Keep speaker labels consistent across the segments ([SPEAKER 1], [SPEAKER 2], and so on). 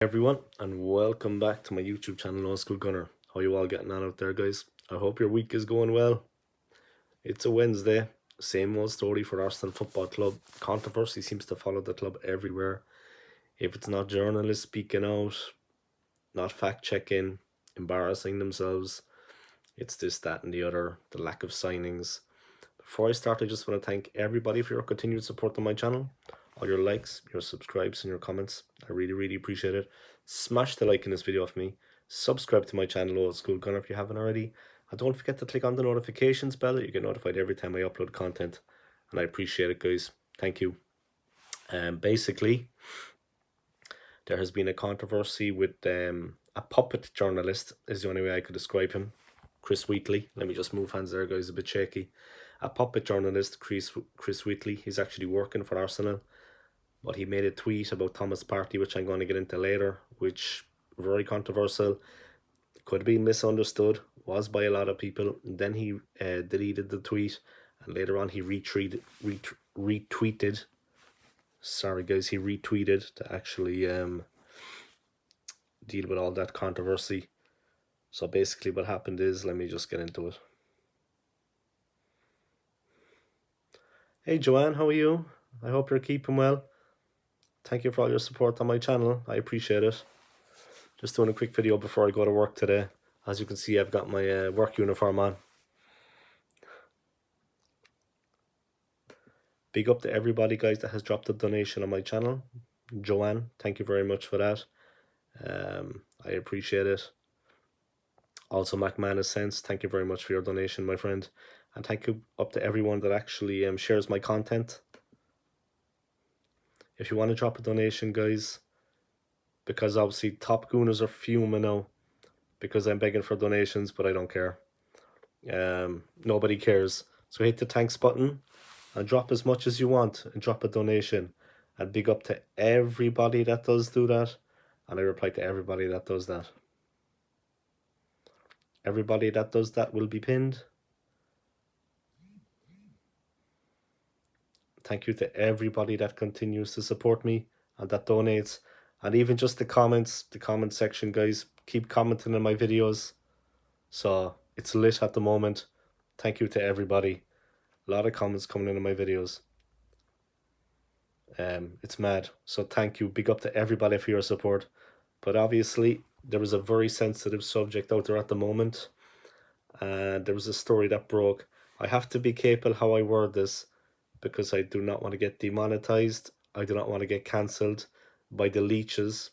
[SPEAKER 1] Everyone, and welcome back to my YouTube channel, Skool Gunner. How you all getting on out there, guys? I hope your week is going well. It's a Wednesday, same old story for Arsenal Football Club. Controversy seems to follow the club everywhere. If it's not journalists speaking out, not fact checking, embarrassing themselves, it's this, that, and the other, the lack of signings. Before I start, I just want to thank everybody for your continued support on my channel. All your likes, your subscribes, and your comments. I really appreciate it. Smash the like in this video for me. Subscribe to my channel, Old Skool Gunner, if you haven't already. And don't forget to click on the notifications bell. You get notified every time I upload content. And I appreciate it, guys. Thank you. Basically, there has been a controversy with a puppet journalist, is the only way I could describe him. Chris Wheatley. Let me just move hands there, guys, a bit shaky. A puppet journalist, Chris Wheatley. He's actually working for Arsenal. But he made a tweet about Thomas Partey, which I'm going to get into later, which very controversial, could be misunderstood, was by a lot of people. And then he deleted the tweet, and later on he retweeted. Sorry, guys, he retweeted to actually deal with all that controversy. So basically, what happened is, let me just get into it. Hey, Joanne, how are you? I hope you're keeping well. Thank you for all your support on my channel. I appreciate it. Just doing a quick video before I go to work today. As you can see, I've got my work uniform on. Big up to everybody, guys, that has dropped a donation on my channel. Joanne, thank you very much for that. I appreciate it. Also, McManus Sense, thank you very much for your donation, my friend. And thank you up to everyone that actually shares my content. If you want to drop a donation, guys, because obviously Top Gooners are fuming now because I'm begging for donations, but I don't care. Nobody cares. So hit the thanks button and drop as much as you want and drop a donation. And big up to everybody that does do that. And I reply to everybody that does that. Everybody that does that will be pinned. Thank you to everybody that continues to support me and that donates. And even just the comments, the comment section, guys. Keep commenting on my videos. So it's lit at the moment. Thank you to everybody. A lot of comments coming in my videos. It's mad. So thank you. Big up to everybody for your support. But obviously, there was a very sensitive subject out there at the moment. And there was a story that broke. I have to be careful how I word this because I do not want to get demonetized. I do not want to get cancelled by the leeches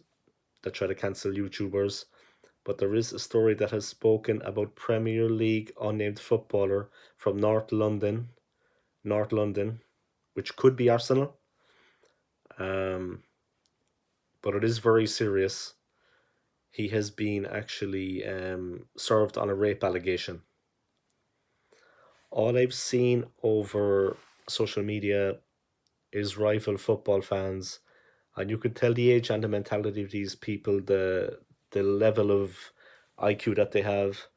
[SPEAKER 1] that try to cancel YouTubers. But there is a story that has spoken about Premier League unnamed footballer from North London, which could be Arsenal. But it is very serious. He has been actually served on a rape allegation. All I've seen over social media is rival football fans, and you could tell the age and the mentality of these people, the level of IQ that they have.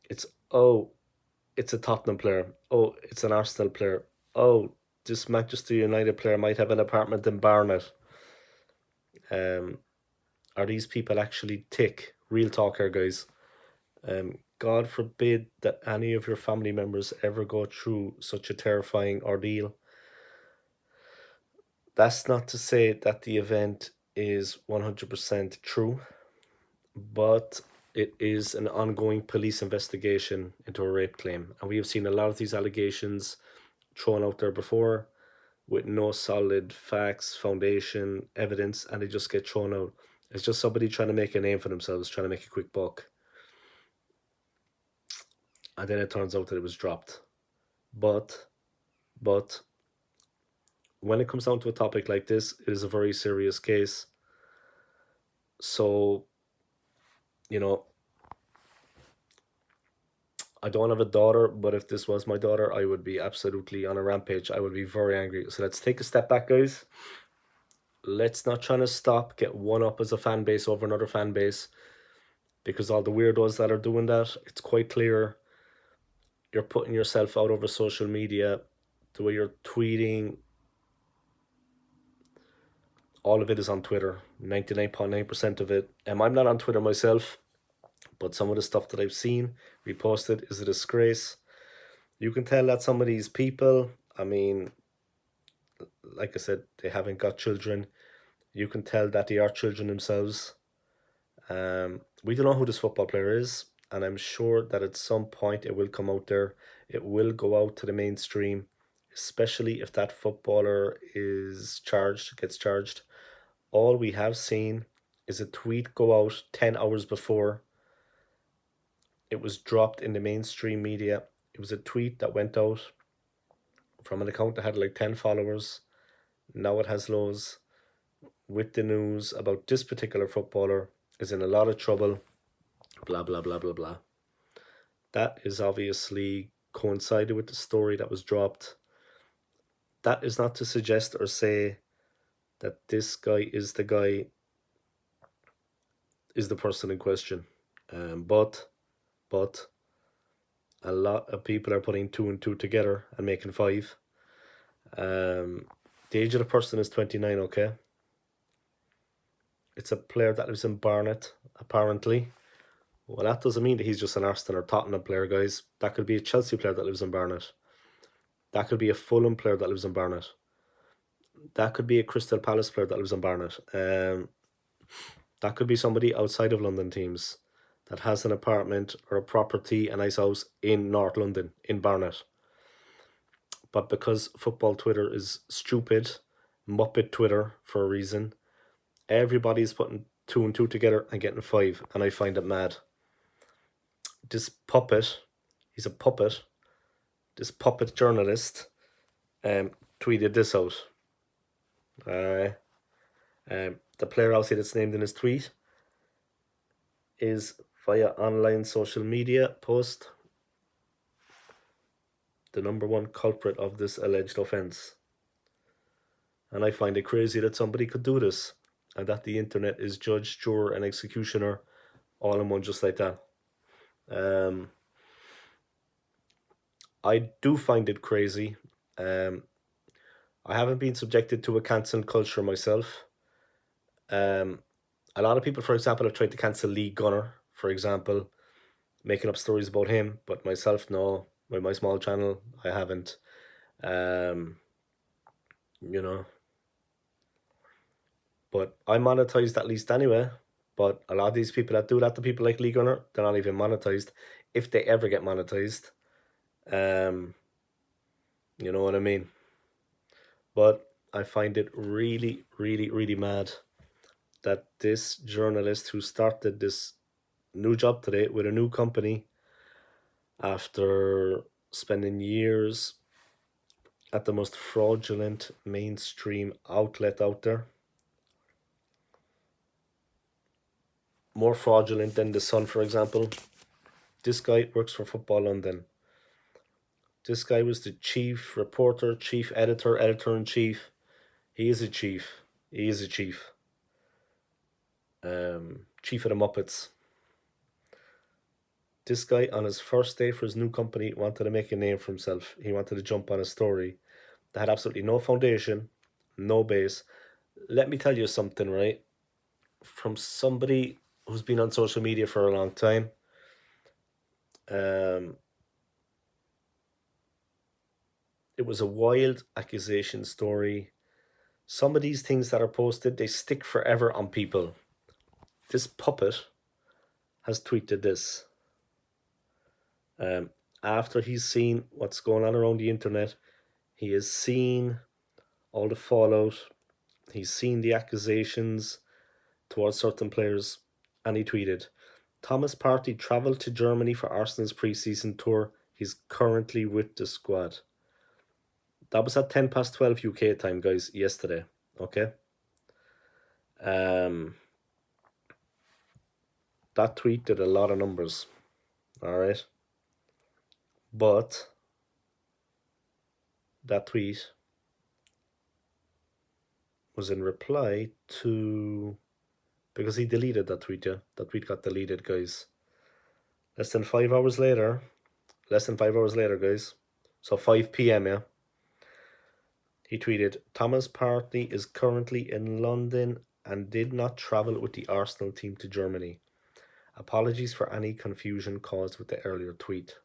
[SPEAKER 1] It's, oh, it's a Tottenham player. Oh, it's an Arsenal player. Oh, this Manchester United player might have an apartment in Barnet. Are these people actually tick? Real talk here, guys. God forbid that any of your family members ever go through such a terrifying ordeal. That's not to say that the event is 100% true, but it is an ongoing police investigation into a rape claim. And we have seen a lot of these allegations thrown out there before with no solid facts, foundation, evidence, and they just get thrown out. It's just somebody trying to make a name for themselves, trying to make a quick buck. And then it turns out that it was dropped. But when it comes down to a topic like this, it is a very serious case. So, you know, I don't have a daughter, but if this was my daughter, I would be absolutely on a rampage. I would be very angry. So let's take a step back, guys. Let's not try to get one up as a fan base over another fan base, because all the weirdos that are doing that, it's quite clear you're putting yourself out over social media, the way you're tweeting, all of it is on Twitter. 99.9% of it. I'm not on Twitter myself, but some of the stuff that I've seen reposted is a disgrace. You can tell that some of these people, I mean, like I said, they haven't got children. You can tell that they are children themselves. We don't know who this football player is, and I'm sure that at some point it will come out there. It will go out to the mainstream, especially if that footballer gets charged. All we have seen is a tweet go out 10 hours before it was dropped in the mainstream media. It was a tweet that went out from an account that had like 10 followers. Now it has loads, with the news about this particular footballer is in a lot of trouble, blah, blah, blah, blah, blah. That is obviously coincided with the story that was dropped. That is not to suggest or say that this guy is the person in question. But a lot of people are putting two and two together and making five. The age of the person is 29, okay? It's a player that lives in Barnet, apparently. Well, that doesn't mean that he's just an Arsenal or Tottenham player, guys. That could be a Chelsea player that lives in Barnet. That could be a Fulham player that lives in Barnet. That could be a Crystal Palace player that lives in Barnet. That could be somebody outside of London teams that has an apartment or a property, a nice house in North London, in Barnet. But because football Twitter is stupid, Muppet Twitter for a reason, everybody's putting two and two together and getting five, and I find it mad. This puppet, he's a puppet, this puppet journalist tweeted this out. The player obviously that's named in his tweet is via online social media post the number one culprit of this alleged offence. And I find it crazy that somebody could do this and that the internet is judge, juror, and executioner all in one just like that. I do find it crazy. I haven't been subjected to a cancel culture myself. A lot of people, for example, have tried to cancel Lee Gunner, for example, making up stories about him, but myself, no. With my small channel, I haven't. You know. But I'm monetized at least anyway. But a lot of these people that do that to people like Lee Gunner, they're not even monetized. If they ever get monetized. You know what I mean? But I find it really, really, really mad that this journalist who started this new job today with a new company after spending years at the most fraudulent mainstream outlet out there, more fraudulent than The Sun, for example. This guy works for Football London. This guy was the chief reporter, chief editor, editor-in-chief. He is a chief. He is a chief. Chief of the Muppets. This guy, on his first day for his new company, wanted to make a name for himself. He wanted to jump on a story that had absolutely no foundation, no base. Let me tell you something, right? From somebody who's been on social media for a long time, it was a wild accusation story. Some of these things that are posted, they stick forever on people. This puppet has tweeted this. After he's seen what's going on around the internet, he has seen all the fallout, he's seen the accusations towards certain players, and he tweeted, Thomas Partey travelled to Germany for Arsenal's pre-season tour. He's currently with the squad. That was at 12 UK time, guys, yesterday. Okay. That tweet did a lot of numbers. Alright. But that tweet was in reply to, because he deleted that tweet, yeah. That tweet got deleted, guys. Less than 5 hours later, guys. So 5 p.m, yeah. He tweeted, Thomas Partey is currently in London and did not travel with the Arsenal team to Germany. Apologies for any confusion caused with the earlier tweet.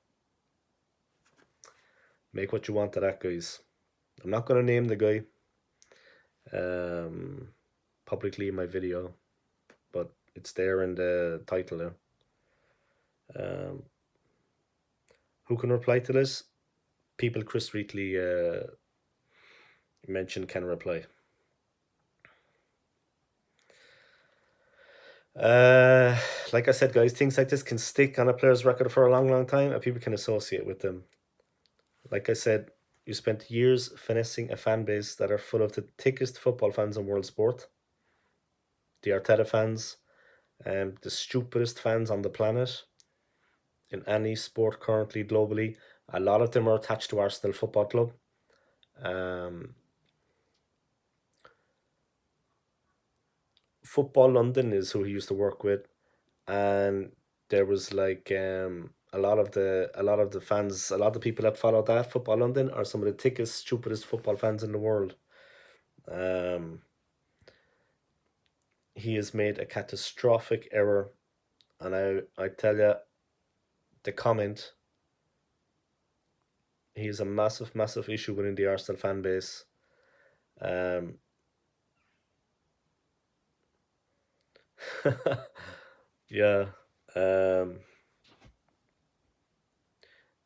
[SPEAKER 1] Make what you want of that, guys. I'm not going to name the guy publicly in my video, but it's there in the title. Who can reply to this? People Chris Wheatley mentioned can reply. Like I said, guys, things like this can stick on a player's record for a long, long time, and people can associate with them. Like I said, you spent years finessing a fan base that are full of the thickest football fans in world sport. The Arteta fans, the stupidest fans on the planet in any sport currently globally. A lot of them are attached to Arsenal Football Club. Football London is who he used to work with, and there was like a lot of the fans, a lot of the people that follow that Football London are some of the thickest, stupidest football fans in the world. He has made a catastrophic error, and I tell you, the comment, he is a massive, massive issue within the Arsenal fan base. Yeah.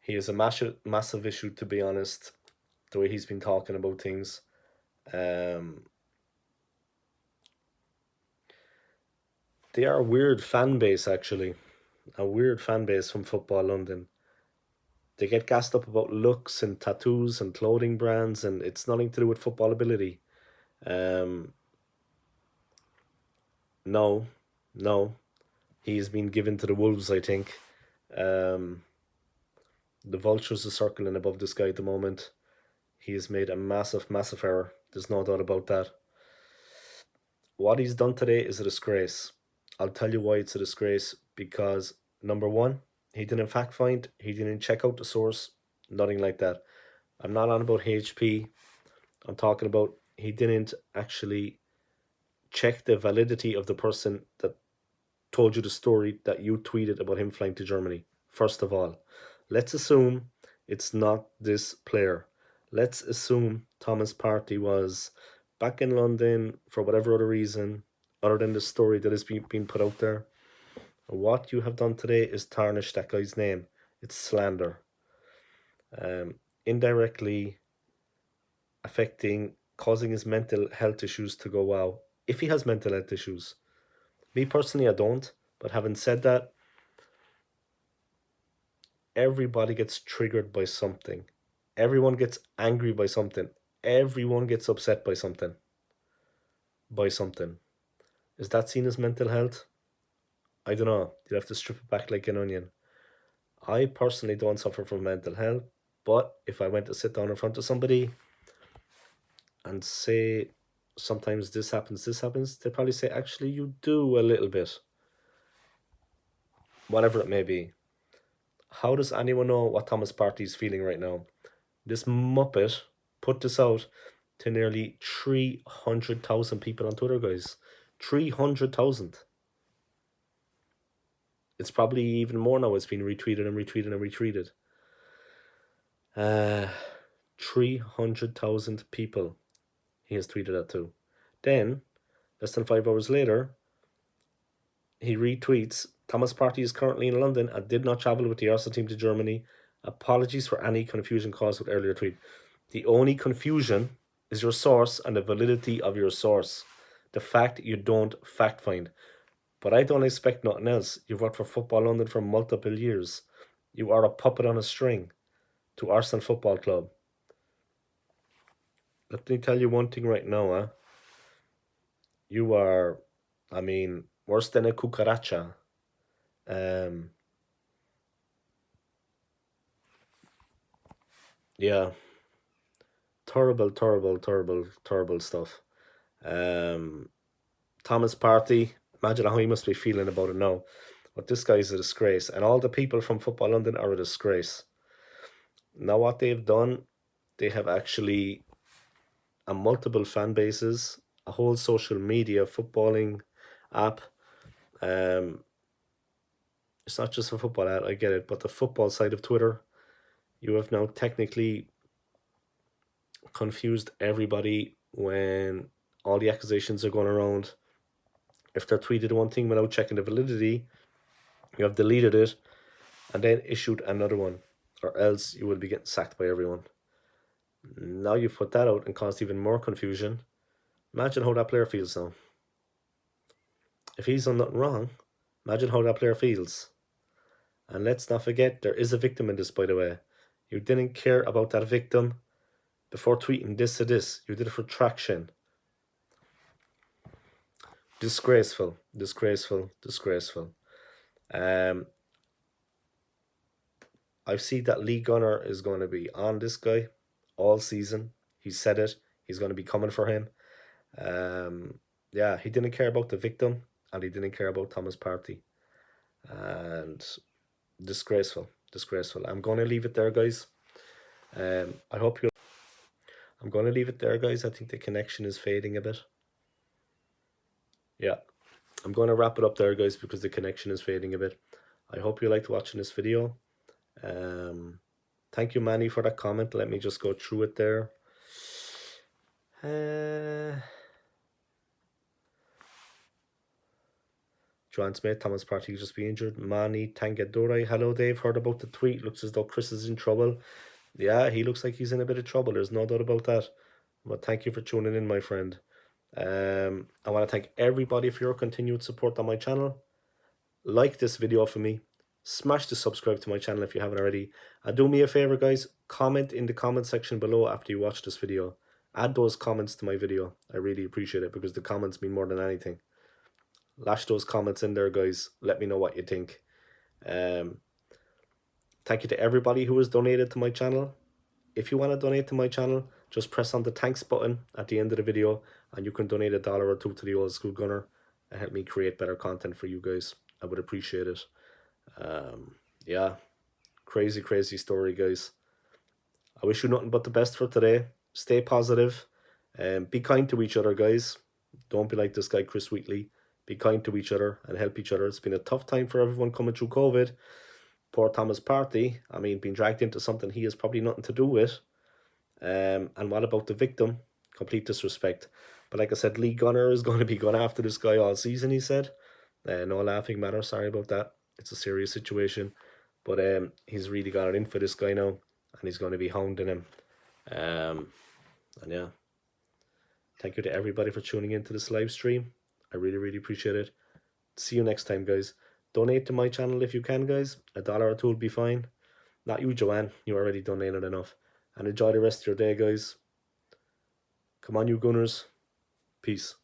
[SPEAKER 1] He is a massive, massive issue, to be honest, the way he's been talking about things. They are a weird fan base, actually. A weird fan base from Football London. They get gassed up about looks and tattoos and clothing brands, and it's nothing to do with football ability. No, no. He's been given to the wolves, I think. The vultures are circling above this guy at the moment. He has made a massive, massive error. There's no doubt about that. What he's done today is a disgrace. I'll tell you why it's a disgrace. Because, number one, he didn't fact find, he didn't check out the source, nothing like that. I'm not on about HP. I'm talking about he didn't actually check the validity of the person that told you the story that you tweeted about him flying to Germany. First of all, let's assume it's not this player. Let's assume Thomas Partey was back in London for whatever other reason, other than the story that is being put out there. What you have done today is tarnish that guy's name. It's slander. Indirectly causing his mental health issues to go wow. If he has mental health issues. Me personally, I don't. But having said that, everybody gets triggered by something. Everyone gets angry by something. Everyone gets upset by something. Is that seen as mental health? I don't know. You have to strip it back like an onion. I personally don't suffer from mental health, but if I went to sit down in front of somebody and say, sometimes this happens, they'd probably say, actually, you do a little bit. Whatever it may be. How does anyone know what Thomas Partey is feeling right now? This Muppet put this out to nearly 300,000 people on Twitter, guys. 300,000. It's probably even more now. It's been retweeted and retweeted and retweeted. 300,000 people he has tweeted that to. Then, less than 5 hours later, he retweets, Thomas Partey is currently in London and did not travel with the Arsenal team to Germany. Apologies for any confusion caused with earlier tweet. The only confusion is your source and the validity of your source. The fact you don't fact find. But I don't expect nothing else. You've worked for Football London for multiple years. You are a puppet on a string to Arsenal Football Club. Let me tell you one thing right now, You are, worse than a cucaracha. Yeah. Terrible, terrible, terrible, terrible stuff. Thomas Partey, imagine how he must be feeling about it now. But this guy is a disgrace. And all the people from Football London are a disgrace. Now what they've done, they have actually and multiple fan bases, a whole social media footballing app. It's not just a football app, I get it, but the football side of Twitter, you have now technically confused everybody when all the accusations are going around. If they're tweeted one thing without checking the validity, you have deleted it and then issued another one, or else you will be getting sacked by everyone. Now you've put that out and caused even more confusion. Imagine how that player feels now. If he's done nothing wrong, imagine how that player feels. And let's not forget, there is a victim in this, by the way. You didn't care about that victim before tweeting this to this. You did it for traction. Disgraceful, disgraceful, disgraceful. I've seen that Lee Gunner is going to be on this guy all season. He said it. He's going to be coming for him. Yeah, he didn't care about the victim, and he didn't care about Thomas Partey. And disgraceful, disgraceful. I'm going to leave it there, guys. I hope you. I'm going to leave it there, guys. I think the connection is fading a bit. Yeah, I'm going to wrap it up there, guys, because the connection is fading a bit. I hope you liked watching this video. Thank you, Manny, for that comment. Let me just go through it there. Joanne Smith, Thomas Partey just be injured. Manny Tangadore, hello Dave, heard about the tweet. Looks as though Chris is in trouble. Yeah, he looks like he's in a bit of trouble. There's no doubt about that. But thank you for tuning in, my friend. I want to thank everybody for your continued support on my channel. Like this video for me. Smash the subscribe to my channel if you haven't already. And do me a favor, guys. Comment in the comment section below after you watch this video. Add those comments to my video. I really appreciate it because the comments mean more than anything. Lash those comments in there, guys. Let me know what you think. Thank you to everybody who has donated to my channel. If you want to donate to my channel, just press on the thanks button at the end of the video and you can donate $1 or $2 to the Old School Gunner and help me create better content for you guys. I would appreciate it. Yeah, crazy story, guys. I wish you nothing but the best for today. Stay positive and be kind to each other, guys. Don't be like this guy Chris Wheatley. Be kind to each other and help each other. It's been a tough time for everyone coming through COVID. Poor Thomas Partey, I mean, being dragged into something he has probably nothing to do with. And what about the victim? Complete disrespect. But like I said, Lee Gunner is going to be going after this guy all season, he said. No laughing matter, sorry about that. It's a serious situation. But he's really got it in for this guy now. And he's going to be hounding him. And yeah. Thank you to everybody for tuning into this live stream. I really appreciate it. See you next time, guys. Donate to my channel if you can, guys. $1 or $2 will be fine. Not you, Joanne. You already donated enough. And enjoy the rest of your day, guys. Come on, you Gunners. Peace.